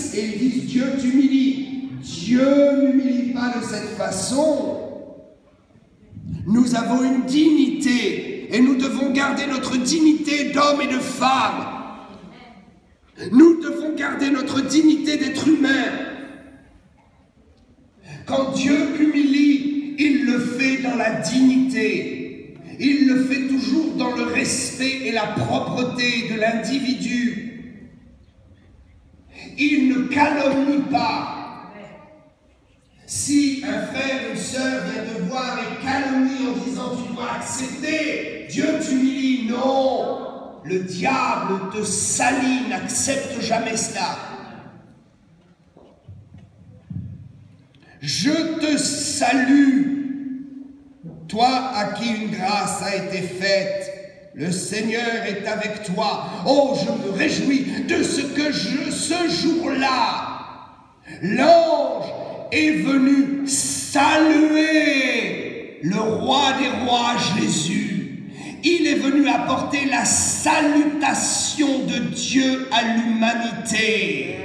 trahissent et ils disent « Dieu t'humilie ». Dieu n'humilie pas de cette façon. Nous avons une dignité et nous devons garder notre dignité d'homme et de femme. Nous devons garder notre dignité d'être humain. Quand Dieu humilie, il le fait dans la dignité. Il le fait toujours dans le respect et la propreté de l'individu. Il ne calomnie pas. Si un frère ou une sœur vient te voir et calomnie en disant tu dois accepter, Dieu t'humilie, non. Le diable te salit, n'accepte jamais cela. Je te salue, toi à qui une grâce a été faite. Le Seigneur est avec toi. Oh, je me réjouis de ce que ce jour-là, l'ange est venu saluer le roi des rois Jésus. Il est venu apporter la salutation de Dieu à l'humanité.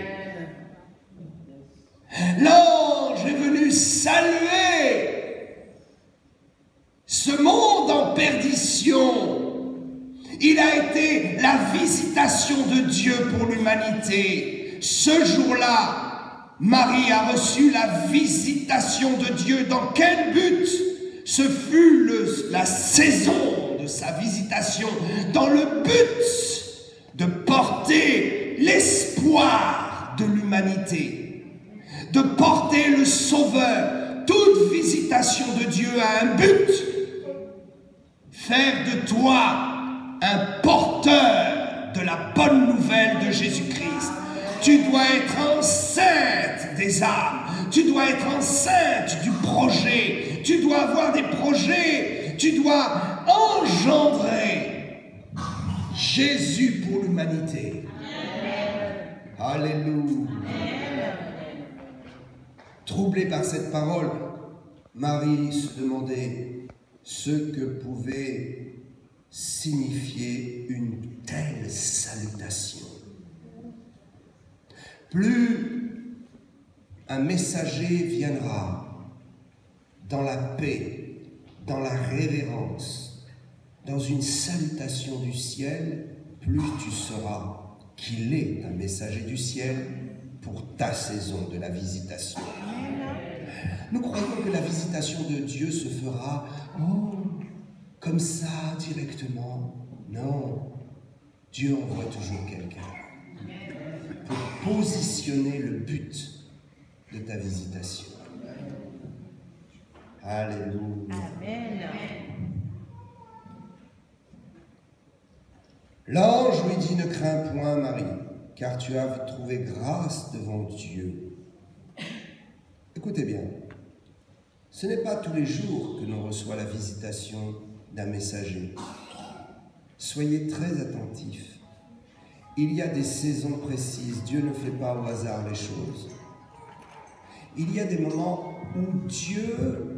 L'ange est venu saluer ce monde en perdition. Il a été la visitation de Dieu pour l'humanité. Ce jour-là, Marie a reçu la visitation de Dieu. Dans quel but? Ce fut la saison de sa visitation, dans le but de porter l'espoir de l'humanité, de porter le Sauveur. Toute visitation de Dieu a un but: faire de toi un porteur de la bonne nouvelle de Jésus-Christ. Tu dois être enceinte des âmes. Tu dois être enceinte du projet. Tu dois avoir des projets. Tu dois engendrer Jésus pour l'humanité. Alléluia. Troublée par cette parole, Marie se demandait ce que pouvait signifier une telle salutation. Plus un messager viendra dans la paix, dans la révérence, dans une salutation du ciel, plus tu sauras qu'il est un messager du ciel pour ta saison de la visitation. Nous croyons que la visitation de Dieu se fera comme ça, directement. Non, Dieu envoie toujours quelqu'un pour positionner le but de ta visitation. Alléluia. Amen. L'ange lui dit: ne crains point, Marie, car tu as trouvé grâce devant Dieu. Écoutez bien, ce n'est pas tous les jours que l'on reçoit la visitation d'un messager. Soyez très attentifs. Il y a des saisons précises. Dieu ne fait pas au hasard les choses. Il y a des moments où Dieu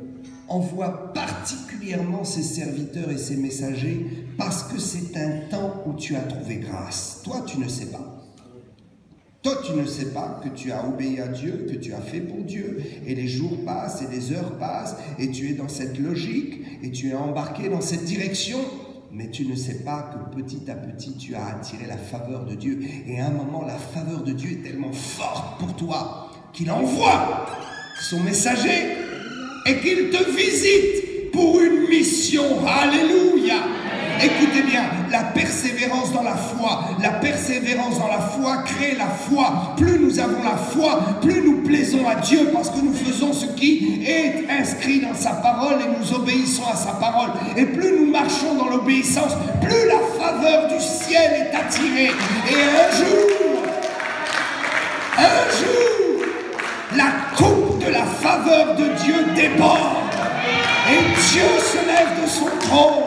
envoie particulièrement ses serviteurs et ses messagers parce que c'est un temps où tu as trouvé grâce. Toi, tu ne sais pas. Toi, tu ne sais pas que tu as obéi à Dieu, que tu as fait pour Dieu, et les jours passent et les heures passent, et tu es dans cette logique, et tu es embarqué dans cette direction, mais tu ne sais pas que petit à petit, tu as attiré la faveur de Dieu, et à un moment, la faveur de Dieu est tellement forte pour toi, qu'il envoie son messager, et qu'il te visite pour une mission. Alléluia! Écoutez bien, la persévérance dans la foi crée la foi. Plus nous avons la foi, plus nous plaisons à Dieu parce que nous faisons ce qui est inscrit dans sa parole et nous obéissons à sa parole. Et plus nous marchons dans l'obéissance, plus la faveur du ciel est attirée. Et un jour, la coupe de la faveur de Dieu déborde. Et Dieu se lève de son trône.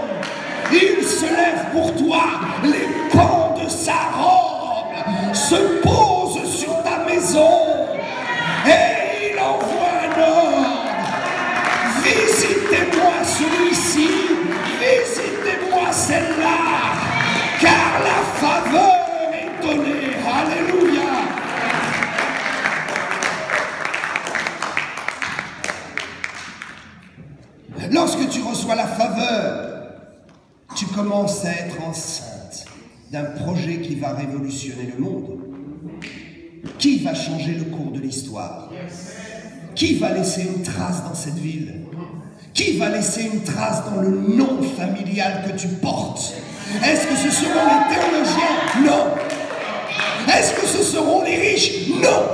Il se lève pour toi, les pans de sa robe se posent sur ta maison et il envoie un ordre. Visitez-moi celui-ci, visitez-moi celle-là, car la faveur est donnée. Alléluia. d'un projet qui va révolutionner le monde. Qui va changer le cours de l'histoire? Qui va laisser une trace dans cette ville? Qui va laisser une trace dans le nom familial que tu portes? Est-ce que ce seront les théologiens? Non. Est-ce que ce seront les riches? Non.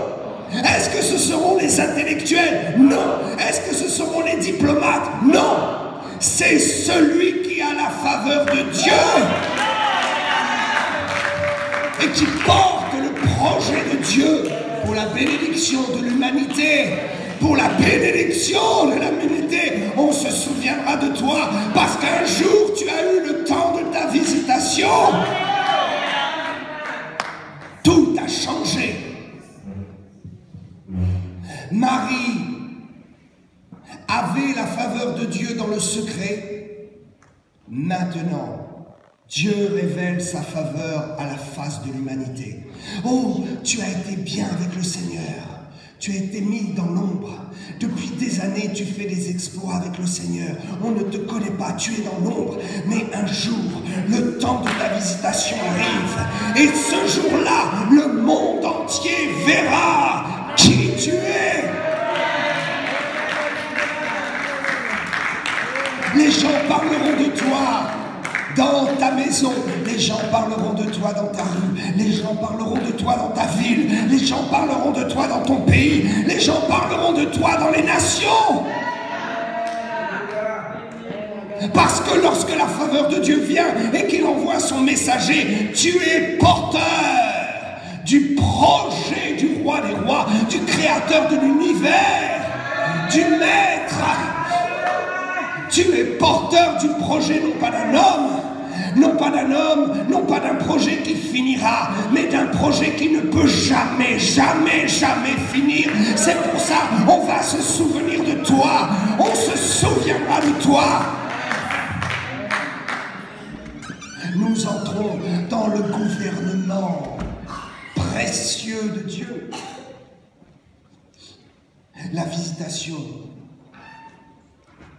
Est-ce que ce seront les intellectuels? Non. Est-ce que ce seront les diplomates? Non. C'est celui qui a la faveur de Dieu et qui porte le projet de Dieu pour la bénédiction de l'humanité. Pour la bénédiction de l'humanité, on se souviendra de toi parce qu'un jour tu as eu le temps de ta visitation. Tout a changé. Marie avait la faveur de Dieu dans le secret. Maintenant, Dieu révèle sa faveur à la face de l'humanité. Oh, tu as été bien avec le Seigneur. Tu as été mis dans l'ombre. Depuis des années, tu fais des exploits avec le Seigneur. On ne te connaît pas, tu es dans l'ombre. Mais un jour, le temps de ta visitation arrive. Et ce jour-là, le monde entier verra qui tu es. Les gens parleront de toi dans ta maison, les gens parleront de toi dans ta rue, les gens parleront de toi dans ta ville, les gens parleront de toi dans ton pays, les gens parleront de toi dans les nations. Parce que lorsque la faveur de Dieu vient et qu'il envoie son messager, tu es porteur du projet du roi des rois, du créateur de l'univers, du maître. Tu es porteur du projet, non pas d'un homme, non pas d'un homme, non pas d'un projet qui finira, mais d'un projet qui ne peut jamais, jamais, jamais finir. C'est pour ça on va se souvenir de toi, on se souviendra de toi. Nous entrons dans le gouvernement précieux de Dieu. La visitation.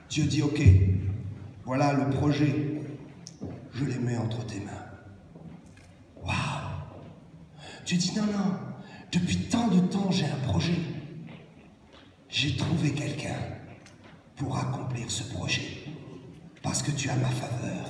Dieu dit, ok, voilà le projet, je les mets entre tes mains. Waouh! Dieu dit, non, non, depuis tant de temps j'ai un projet. J'ai trouvé quelqu'un pour accomplir ce projet, parce que tu as ma faveur.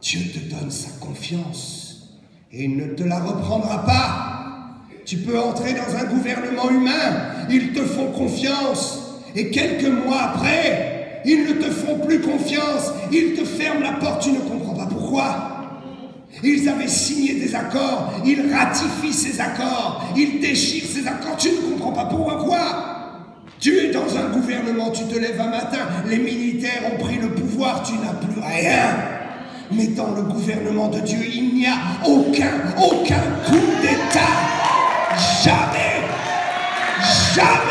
Dieu te donne sa confiance, et il ne te la reprendra pas. Tu peux entrer dans un gouvernement humain, ils te font confiance, et quelques mois après, ils ne te font plus confiance, ils te ferment la porte, tu ne comprends pas pourquoi. Ils avaient signé des accords, ils ratifient ces accords, ils déchirent ces accords, tu ne comprends pas pourquoi. Tu es dans un gouvernement, tu te lèves un matin, les militaires ont pris le pouvoir, tu n'as plus rien. Mais dans le gouvernement de Dieu, il n'y a aucun coup d'État. Jamais, jamais.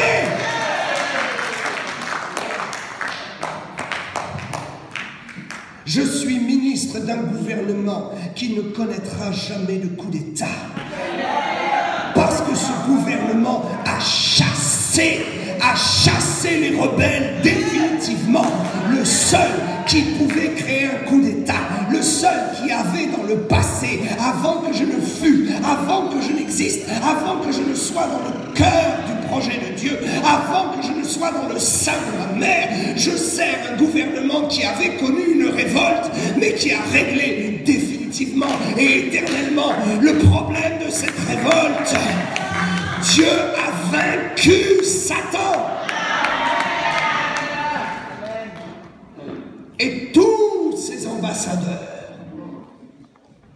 Je suis ministre d'un gouvernement qui ne connaîtra jamais de coup d'État. Parce que ce gouvernement a chassé les rebelles définitivement. Le seul qui pouvait créer un coup d'État, le seul qui avait dans le passé, avant que je ne fût, avant que je n'existe, avant que je ne sois dans le cœur du projet de Dieu, avant que je ne sois dans le sein de ma mère, je sers un gouvernement qui avait connu une révolte, mais qui a réglé définitivement et éternellement le problème de cette révolte. Dieu a vaincu Satan. Et tous ces ambassadeurs,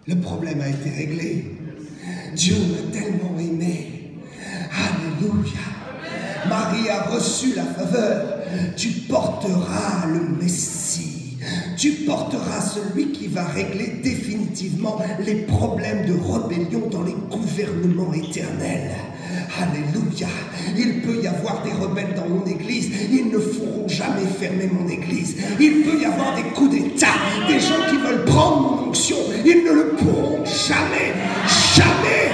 le problème a été réglé. Dieu m'a tellement aimé. Alléluia. Marie a reçu la faveur. Tu porteras le Messie. Tu porteras celui qui va régler définitivement les problèmes de rébellion dans les gouvernements éternels. Alléluia. Il peut y avoir des rebelles dans mon église, ils ne pourront jamais fermer mon église. Il peut y avoir des coups d'État, des gens qui veulent prendre mon onction, ils ne le pourront jamais, jamais.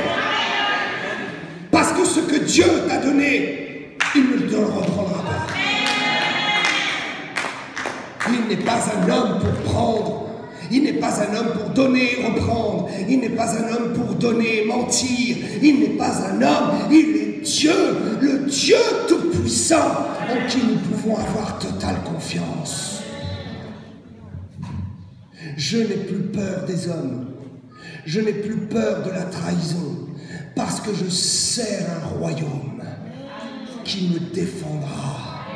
Parce que ce que Dieu t'a donné, il ne te le reprendra pas. Il n'est pas un homme pour prendre Il n'est pas un homme pour donner et reprendre. Il n'est pas un homme pour donner et mentir. Il n'est pas un homme, il est Dieu, le Dieu Tout-Puissant, en qui nous pouvons avoir totale confiance. Je n'ai plus peur des hommes. Je n'ai plus peur de la trahison, parce que je sers un royaume qui me défendra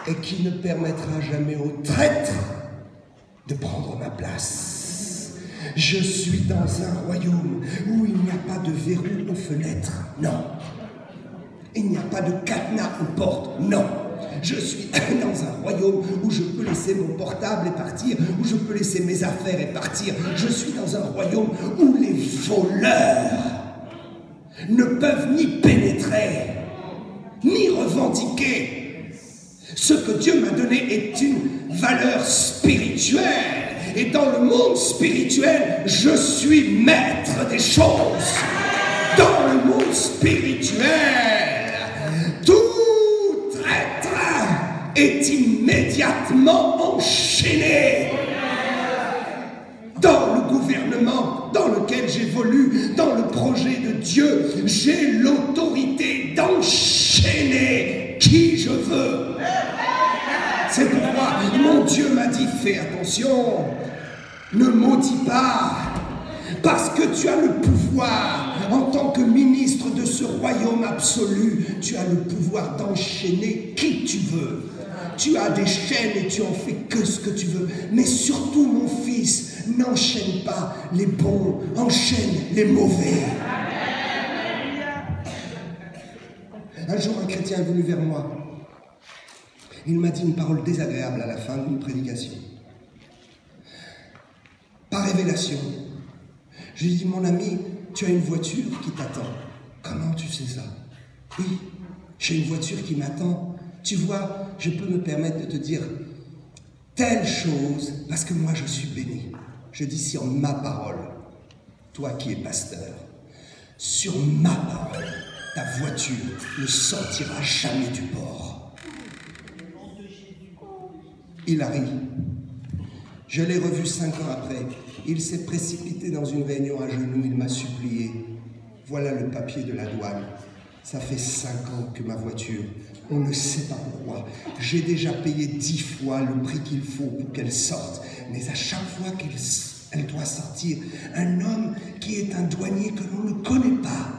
et qui ne permettra jamais aux traîtres de prendre ma place. Je suis dans un royaume où il n'y a pas de verrou aux fenêtres, non. Il n'y a pas de cadenas aux portes, non. Je suis dans un royaume où je peux laisser mon portable et partir, où je peux laisser mes affaires et partir. Je suis dans un royaume où les voleurs ne peuvent ni pénétrer, ni revendiquer. Ce que Dieu m'a donné est une valeur spirituelle. Et dans le monde spirituel, je suis maître des choses. Dans le monde spirituel, tout traître est immédiatement enchaîné. Dans le gouvernement dans lequel j'évolue, dans le projet de Dieu, j'ai l'autorité d'enchaîner qui je veux. C'est pourquoi mon Dieu m'a dit, fais attention, ne maudis pas, parce que tu as le pouvoir, en tant que ministre de ce royaume absolu, tu as le pouvoir d'enchaîner qui tu veux. Tu as des chaînes et tu en fais que ce que tu veux. Mais surtout, mon fils, n'enchaîne pas les bons, enchaîne les mauvais. Un jour, un chrétien est venu vers moi. Il m'a dit une parole désagréable à la fin d'une prédication. Par révélation. Je lui ai dit, mon ami, tu as une voiture qui t'attend. Comment tu sais ça? Oui, j'ai une voiture qui m'attend. Tu vois, je peux me permettre de te dire telle chose parce que moi je suis béni. Je dis sur ma parole, toi qui es pasteur, sur ma parole, ta voiture ne sortira jamais du port. Il a ri. Je l'ai revu 5 ans après. Il s'est précipité dans une réunion à genoux, il m'a supplié. Voilà le papier de la douane. Ça fait 5 ans que ma voiture, on ne sait pas pourquoi. J'ai déjà payé 10 fois le prix qu'il faut pour qu'elle sorte. Mais à chaque fois qu'elle doit sortir, un homme qui est un douanier que l'on ne connaît pas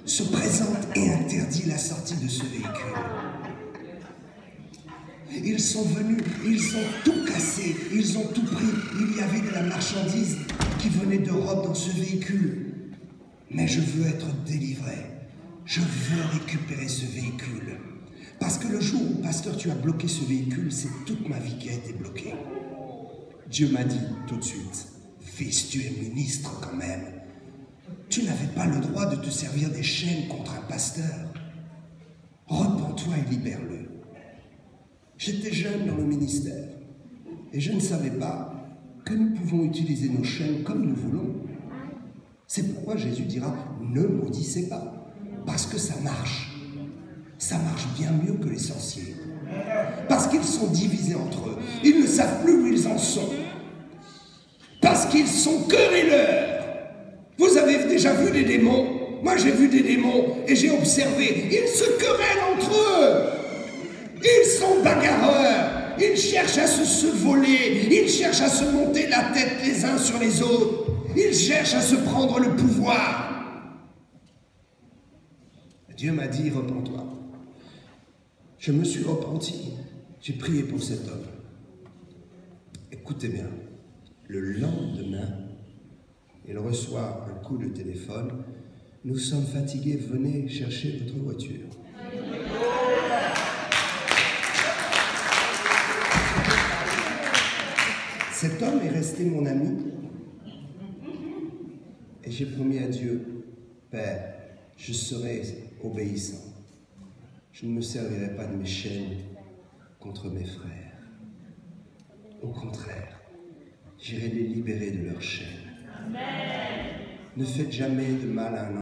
se présente et interdit la sortie de ce véhicule. Ils sont venus, ils ont tout cassé, ils ont tout pris. Il y avait de la marchandise qui venait d'Europe dans ce véhicule. Mais je veux être délivré. Je veux récupérer ce véhicule. Parce que le jour où, pasteur, tu as bloqué ce véhicule, c'est toute ma vie qui a été bloquée. Dieu m'a dit tout de suite, fils, tu es ministre quand même. Tu n'avais pas le droit de te servir des chaînes contre un pasteur. Repens-toi et libère-le. J'étais jeune dans le ministère et je ne savais pas que nous pouvons utiliser nos chaînes comme nous voulons. C'est pourquoi Jésus dira, ne maudissez pas, parce que ça marche. Ça marche bien mieux que les sorciers. Parce qu'ils sont divisés entre eux. Ils ne savent plus où ils en sont. Parce qu'ils sont querelleurs. Vous avez déjà vu des démons? Moi j'ai vu des démons et j'ai observé. Ils se querellent entre eux. Ils sont bagarreurs. Ils cherchent à se voler. Ils cherchent à se monter la tête les uns sur les autres. Ils cherchent à se prendre le pouvoir. Dieu m'a dit, repens-toi. Je me suis repenti. J'ai prié pour cet homme. Écoutez bien, le lendemain, il reçoit un coup de téléphone. Nous sommes fatigués, venez chercher votre voiture. Cet homme est resté mon ami. Et j'ai promis à Dieu, Père, je serai obéissant. Je ne me servirai pas de mes chaînes contre mes frères. Au contraire, j'irai les libérer de leurs chaînes. Amen. Ne faites jamais de mal à un